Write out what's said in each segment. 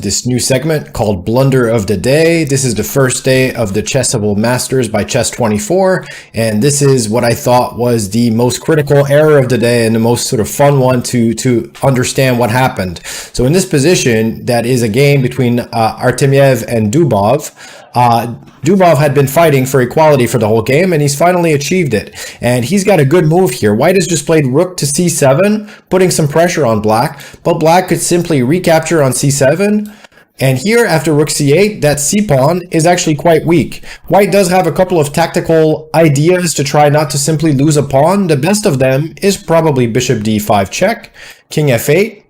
this new segment called Blunder of the Day. This is the first day of the Chessable Masters by Chess24, and this is what I thought was the most critical error of the day and the most sort of fun one to understand what happened. So in this position, that is a game between Artemiev and Dubov. Dubov had been fighting for equality for the whole game, and he's finally achieved it. And he's got a good move here. White has just played rook to c7, putting some pressure on black, but black could simply recapture on c7. And here, after rook c8, that c-pawn is actually quite weak. White does have a couple of tactical ideas to try not to simply lose a pawn. The best of them is probably bishop d5 check, king f8.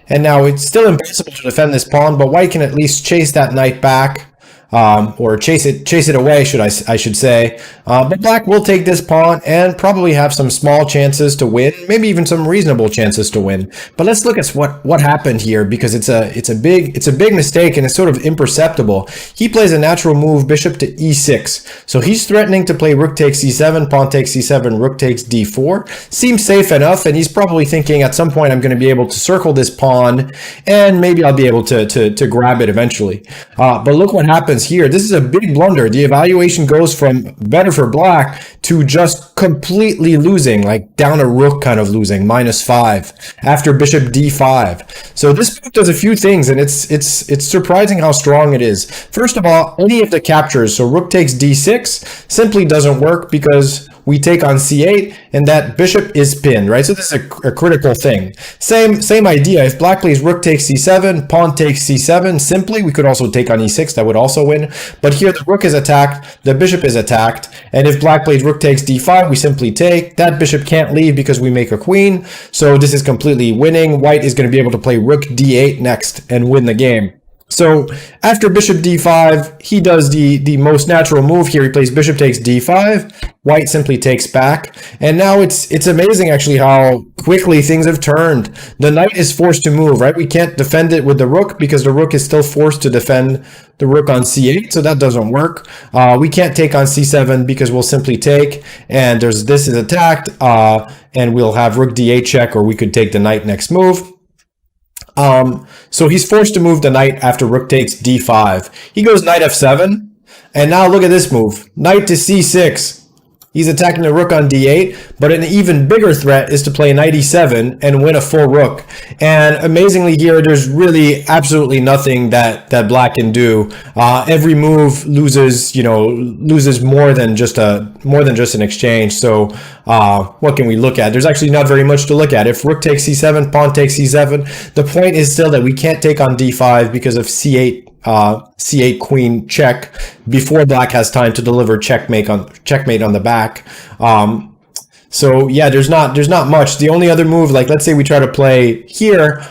And now it's still impossible to defend this pawn, but white can at least chase that knight back. Or chase it away, I should say. But black will take this pawn and probably have some small chances to win, maybe even some reasonable chances to win. But let's look at what happened here, because it's a big mistake and it's sort of imperceptible. He plays a natural move, bishop to e6. So he's threatening to play rook takes c7, pawn takes c7, rook takes d4. Seems safe enough, and he's probably thinking at some point I'm going to be able to circle this pawn and maybe I'll be able to grab it eventually. But look what happens here. This is a big blunder. The evaluation goes from better for black to just completely losing, like down a rook kind of losing, -5 after bishop d5. So this move does a few things, and it's surprising how strong it is. First of all, any of the captures, so rook takes d6, simply doesn't work because we take on c8 and that bishop is pinned, right? So this is a critical thing. Same idea. If black plays rook takes c7, pawn takes c7, simply, we could also take on e6, that would also win. But here the rook is attacked, the bishop is attacked, and if black plays rook takes d5, we simply take. That bishop can't leave because we make a queen, so this is completely winning. White is going to be able to play rook d8 next and win the game. So after bishop d5, he does the most natural move here. He plays bishop takes d5. White simply takes back. And now it's amazing actually how quickly things have turned. The knight is forced to move, right? We can't defend it with the rook because the rook is still forced to defend the rook on c8, so that doesn't work. We can't take on c7 because we'll simply take, and this is attacked, and we'll have rook d8 check, or we could take the knight next move. So he's forced to move the knight after rook takes d5. He goes knight f7, and now look at this move. Knight to c6. He's attacking the rook on d8, but an even bigger threat is to play knight e7 and win a full rook. And amazingly here, there's really absolutely nothing that black can do. Every move loses more than just an exchange. So what can we look at? There's actually not very much to look at. If rook takes c7, pawn takes c7, the point is still that we can't take on d5 because of c8 queen check before black has time to deliver checkmate on the back. So yeah, there's not much. The only other move, like let's say we try to play here,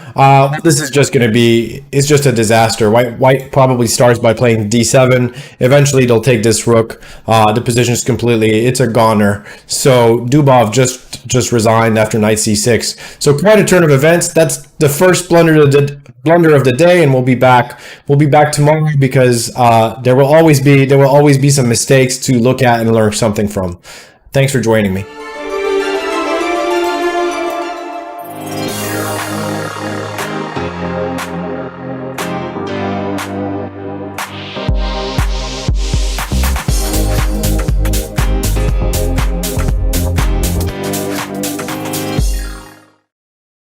this is just it's just a disaster. White probably starts by playing d7. Eventually they'll take this rook. The position is it's a goner. So Dubov just resigned after knight c6. So quite a turn of events. That's the first blunder of the day, and we'll be back tomorrow because there will always be some mistakes to look at and learn something from. Thanks for joining me.